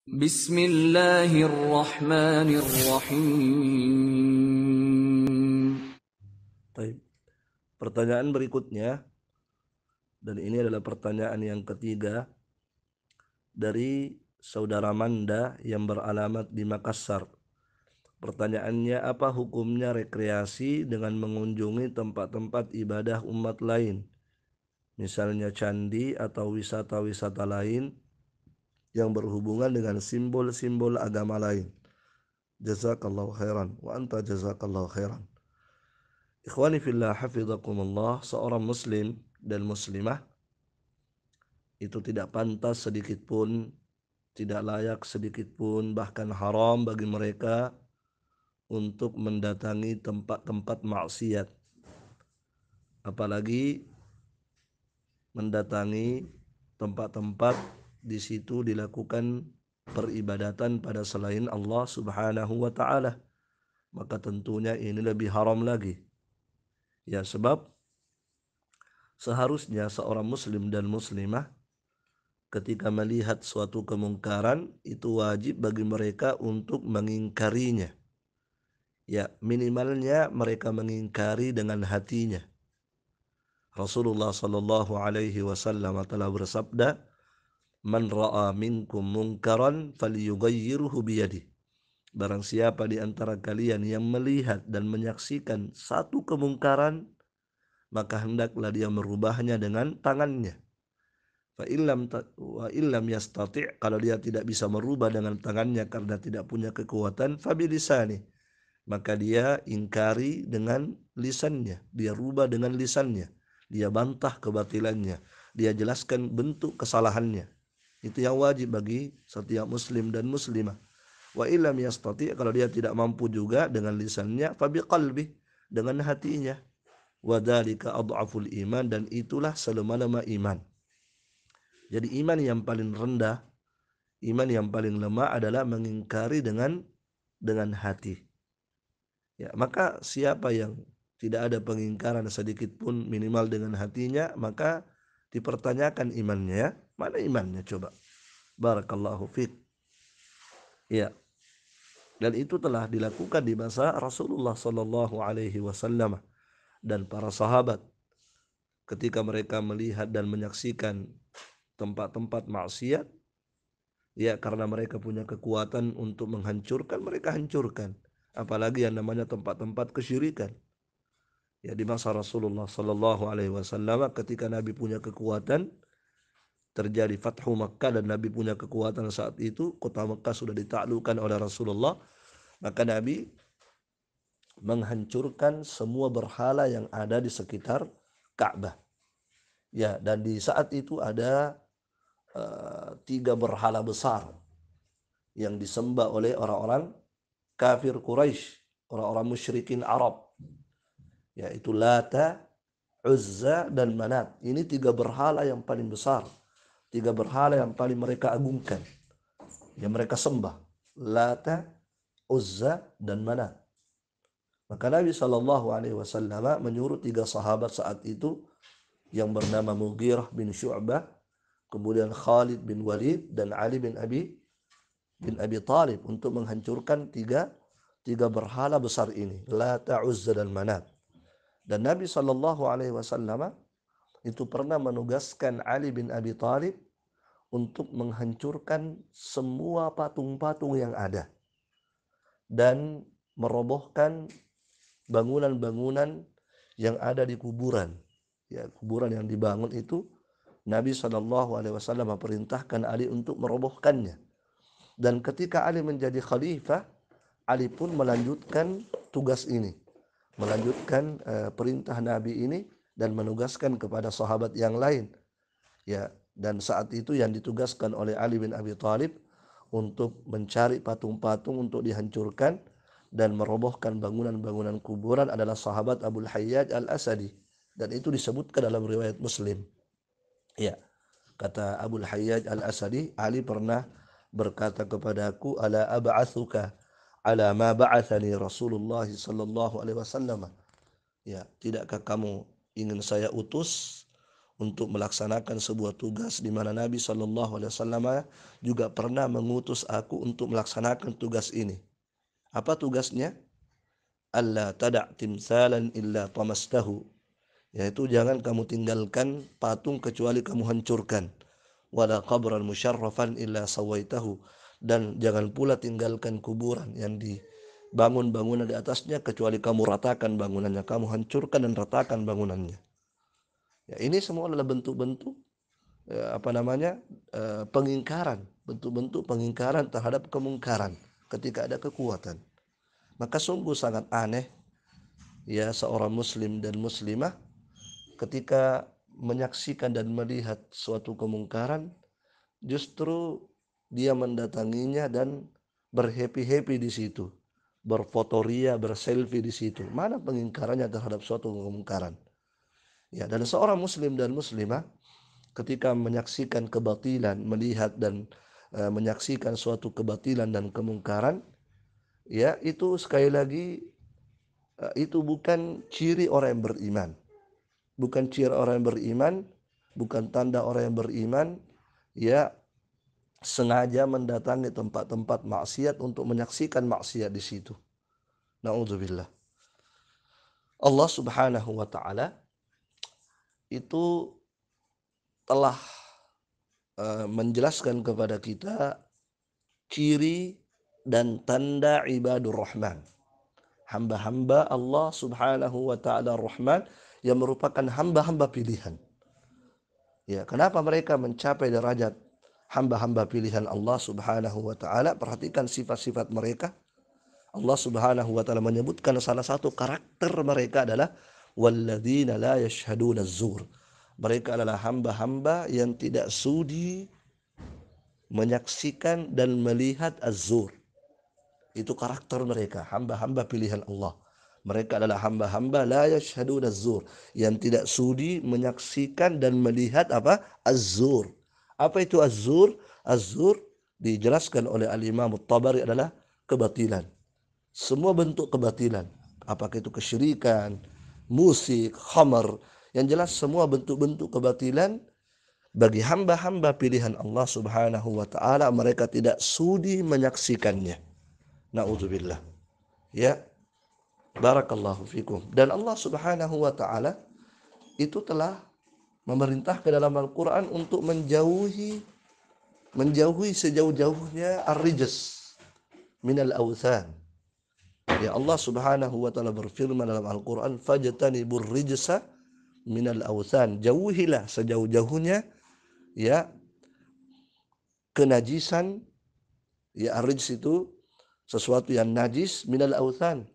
Bismillahirrahmanirrahim. Baik. Pertanyaan berikutnya, dan ini adalah pertanyaan yang ketiga dari saudara Manda yang beralamat di Makassar. Pertanyaannya, apa hukumnya rekreasi dengan mengunjungi tempat-tempat ibadah umat lain, misalnya candi atau wisata-wisata lain yang berhubungan dengan simbol-simbol agama lain? Jazakallahu khairan wa anta jazakallahu khairan. Ikhwani fillah hafizakumullah, seorang muslim dan muslimah itu tidak pantas sedikit pun, tidak layak sedikit pun, bahkan haram bagi mereka untuk mendatangi tempat-tempat maksiat, apalagi mendatangi tempat-tempat di situ dilakukan peribadatan pada selain Allah Subhanahu wa taala. Maka tentunya ini lebih haram lagi. Ya, sebab seharusnya seorang muslim dan muslimah ketika melihat suatu kemungkaran itu wajib bagi mereka untuk mengingkarinya. Ya, minimalnya mereka mengingkari dengan hatinya. Rasulullah sallallahu alaihi wasallam telah bersabda, "Man ra'a minkum munkaran falyughayyirhu biyadihi." Barang siapa di antara kalian yang melihat dan menyaksikan satu kemungkaran, maka hendaklah dia merubahnya dengan tangannya. Wa illam yastati', kalau dia tidak bisa merubah dengan tangannya karena tidak punya kekuatan, fa bilisani, maka dia ingkari dengan lisannya, dia rubah dengan lisannya, dia bantah kebatilannya, dia jelaskan bentuk kesalahannya. Itu yang wajib bagi setiap muslim dan muslimah. Wa illam yastati', kalau dia tidak mampu juga dengan lisannya, fa biqalbi, dengan hatinya. Wa dzalika adhaful iman, dan itulah selama-lama iman. Jadi iman yang paling rendah, iman yang paling lemah adalah mengingkari dengan hati. Ya, maka siapa yang tidak ada pengingkaran sedikit pun minimal dengan hatinya, maka dipertanyakan imannya. Mana imannya coba? Barakallahu fiik. Ya. Dan itu telah dilakukan di masa Rasulullah sallallahu alaihi wasallam dan para sahabat ketika mereka melihat dan menyaksikan tempat-tempat maksiat, ya karena mereka punya kekuatan untuk menghancurkan, mereka hancurkan. Apalagi yang namanya tempat-tempat kesyirikan. Ya, di masa Rasulullah sallallahu alaihi wasallam ketika Nabi punya kekuatan, terjadi Fathu Makkah dan Nabi punya kekuatan saat itu, kota Makkah sudah ditaklukkan oleh Rasulullah, maka Nabi menghancurkan semua berhala yang ada di sekitar Ka'bah. Ya, dan di saat itu ada 3 berhala besar yang disembah oleh orang-orang kafir Quraisy, orang-orang musyrikin Arab, yaitu Lata, Uzza, dan Manat. Ini 3 berhala yang paling besar, 3 berhala yang paling mereka agungkan, yang mereka sembah, Lata, Uzza, dan Manat. Maka Nabi Shallallahu Alaihi Wasallam menyuruh 3 sahabat saat itu yang bernama Mughirah bin Syu'bah, kemudian Khalid bin Walid, dan Ali bin Abi Thalib untuk menghancurkan tiga berhala besar ini, Lata, Uzza, dan Manat. Dan Nabi Shallallahu Alaihi Wasallam itu pernah menugaskan Ali bin Abi Thalib untuk menghancurkan semua patung-patung yang ada dan merobohkan bangunan-bangunan yang ada di kuburan. Ya, kuburan yang dibangun itu Nabi Shallallahu Alaihi Wasallam memerintahkan Ali untuk merobohkannya. Dan ketika Ali menjadi khalifah, Ali pun melanjutkan tugas ini, melanjutkan perintah Nabi ini dan menugaskan kepada sahabat yang lain. Ya, dan saat itu yang ditugaskan oleh Ali bin Abi Thalib untuk mencari patung-patung untuk dihancurkan dan merobohkan bangunan-bangunan kuburan adalah sahabat Abu Hayyaj Al-Asadi, dan itu disebutkan dalam riwayat Muslim. Ya, kata Abu Hayyaj Al-Asadi, Ali pernah berkata kepadaku, ala ab'athuka ala ma ba'athani Rasulullah sallallahu alaihi wasallam. Ya, tidakkah kamu ingin saya utus untuk melaksanakan sebuah tugas di mana Nabi Shallallahu Alaihi Wasallam juga pernah mengutus aku untuk melaksanakan tugas ini. Apa tugasnya? Allah tada' timsalan illa tamastahu, yaitu jangan kamu tinggalkan patung kecuali kamu hancurkan. Wala qabran musyarrafan illa sawaitahu, dan jangan pula tinggalkan kuburan yang dibangun bangunan di atasnya kecuali kamu ratakan bangunannya, kamu hancurkan dan ratakan bangunannya. Ya, ini semua adalah bentuk-bentuk pengingkaran, bentuk-bentuk pengingkaran terhadap kemungkaran ketika ada kekuatan. Maka sungguh sangat aneh ya seorang muslim dan muslimah ketika menyaksikan dan melihat suatu kemungkaran, justru dia mendatanginya dan berhappy-happy di situ, berfotoria, berselfie di situ. Mana pengingkarannya terhadap suatu kemungkaran? Ya, dan seorang muslim dan muslimah ketika menyaksikan kebatilan, melihat dan menyaksikan suatu kebatilan dan kemungkaran, ya itu sekali lagi itu bukan ciri orang yang beriman. Bukan ciri orang yang beriman, bukan tanda orang yang beriman, ya sengaja mendatangi tempat-tempat maksiat untuk menyaksikan maksiat di situ. Na'udzubillah. Allah Subhanahu wa taala itu telah menjelaskan kepada kita ciri dan tanda ibadur rahman. Hamba-hamba Allah Subhanahu wa taala Rahman yang merupakan hamba-hamba pilihan. Ya, kenapa mereka mencapai derajat hamba-hamba pilihan Allah Subhanahu wa taala? Perhatikan sifat-sifat mereka. Allah Subhanahu wa taala menyebutkan salah satu karakter mereka adalah walladzina la yashhaduna az-zur. Mereka adalah hamba-hamba yang tidak sudi menyaksikan dan melihat az-zur. Itu karakter mereka, hamba-hamba pilihan Allah. Mereka adalah hamba-hamba la yashhaduna az-zur, yang tidak sudi menyaksikan dan melihat apa? Az-zur. Apa itu az-zur? Az-zur dijelaskan oleh Al-Imam At-Tabari adalah kebatilan. Semua bentuk kebatilan, apakah itu kesyirikan, musik, khamar, yang jelas semua bentuk-bentuk kebatilan bagi hamba-hamba pilihan Allah Subhanahu wa taala, mereka tidak sudi menyaksikannya. Na'udzubillah. Ya, barakallahu fikum. Dan Allah Subhanahu wa taala itu telah memerintahkan dalam Al-Qur'an untuk menjauhi sejauh-jauhnya ar-rijs minal awthan. Ya, Allah Subhanahu wa taala berfirman dalam Al-Qur'an, fajtanibur rijsa minal awthan. Jauhilah sejauh-jauhnya ya kenajisan, ya ar-rijs itu sesuatu yang najis, minal awthan,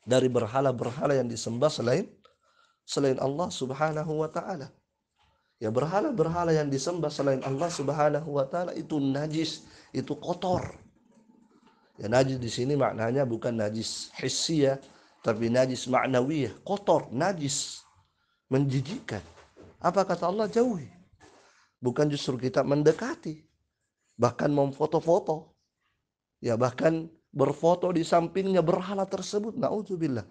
dari berhala-berhala yang disembah selain Allah Subhanahu wa taala. Ya, berhala-berhala yang disembah selain Allah Subhanahu wa taala itu najis, itu kotor. Ya, najis di sini maknanya bukan najis hissiyah, tapi najis ma'nawiyah, kotor, najis, menjijikkan. Apa kata Allah? Jauhi. Bukan justru kita mendekati, bahkan memfoto-foto. Ya, bahkan berfoto di sampingnya berhala tersebut. Na'udzubillah.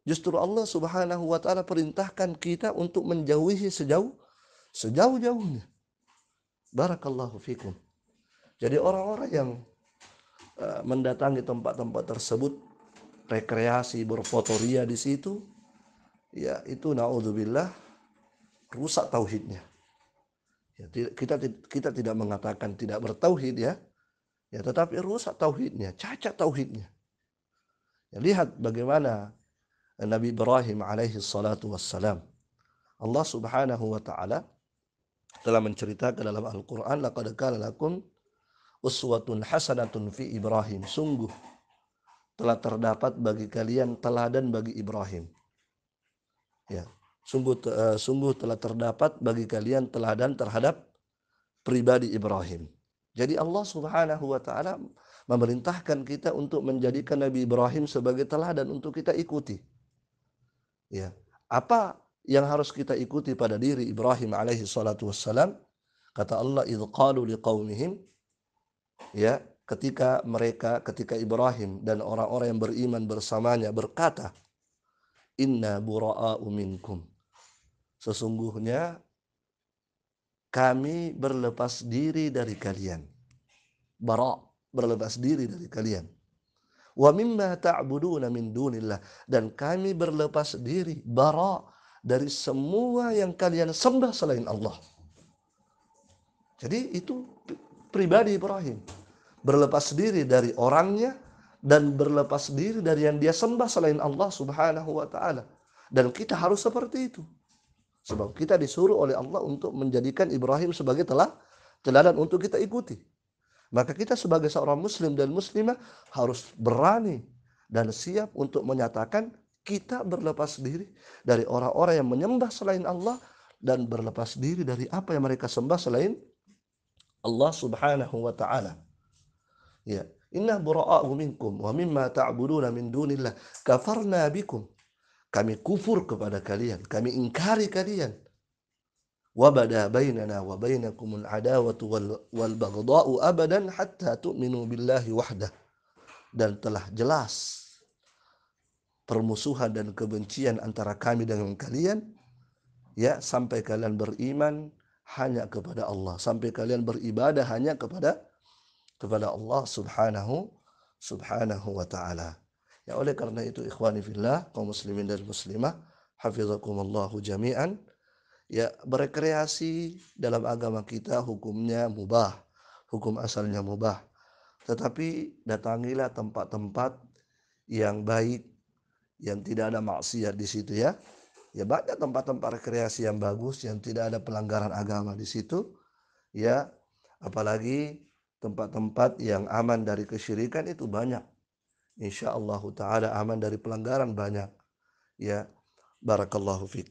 Justru Allah Subhanahu wa taala perintahkan kita untuk menjauhi sejauh-jauhnya. Barakallahu fikum. Jadi orang-orang yang mendatangi tempat-tempat tersebut, rekreasi, berfotoria di situ, ya itu na'udzubillah rusak tauhidnya. Ya, kita tidak mengatakan tidak bertauhid ya. Ya, tetapi rusak tauhidnya, cacat tauhidnya. Ya, lihat bagaimana Nabi Ibrahim alaihi salatu wassalam. Allah Subhanahu wa taala telah menceritakan dalam Al-Qur'an, laqad kana lakum uswatun hasanatun fi Ibrahim. Sungguh telah terdapat bagi kalian teladan bagi Ibrahim. Ya, sungguh telah terdapat bagi kalian teladan terhadap pribadi Ibrahim. Jadi Allah Subhanahu wa taala memerintahkan kita untuk menjadikan Nabi Ibrahim sebagai teladan untuk kita ikuti. Ya. Apa yang harus kita ikuti pada diri Ibrahim alaihi salatu wassalam? Kata Allah, idz qalu liqaumihim, ya, ketika Ibrahim dan orang-orang yang beriman bersamanya berkata, inna bura'a'u minkum. Sesungguhnya kami berlepas diri dari kalian. Bara, berlepas diri dari kalian. Wa mimma ta'buduna min dunillah, dan kami berlepas diri, bara, dari semua yang kalian sembah selain Allah. Jadi itu pribadi Ibrahim, berlepas diri dari orangnya dan berlepas diri dari yang dia sembah selain Allah Subhanahu wa taala. Dan kita harus seperti itu. Sebab kita disuruh oleh Allah untuk menjadikan Ibrahim sebagai teladan untuk kita ikuti. Maka kita sebagai seorang muslim dan muslimah harus berani dan siap untuk menyatakan kita berlepas diri dari orang-orang yang menyembah selain Allah dan berlepas diri dari apa yang mereka sembah selain Allah Subhanahu wa taala. Ya, inna bura'a'u minkum wa mimma ta'buduna min dunillah kafarna bikum. Kami kufur kepada kalian, kami ingkari kalian. Wa bada bainana wa bainakumul adawatu wal baghdha'u abadan hatta tu'minu billahi wahdah. Dan telah jelas permusuhan dan kebencian antara kami dengan kalian, ya, sampai kalian beriman hanya kepada Allah, sampai kalian beribadah hanya kepada Allah subhanahu wa ta'ala. Ya, oleh karena itu ikhwani fillah, kaum muslimin dan muslimah, hafizakumullahu jami'an, ya, berekreasi dalam agama kita hukumnya mubah, hukum asalnya mubah. Tetapi datangilah tempat-tempat yang baik, yang tidak ada maksiat di situ, ya. Ya, banyak tempat-tempat rekreasi yang bagus yang tidak ada pelanggaran agama di situ, ya. Apalagi tempat-tempat yang aman dari kesyirikan itu banyak. Insyaallah taala aman dari pelanggaran banyak. Ya, barakallahu fiik.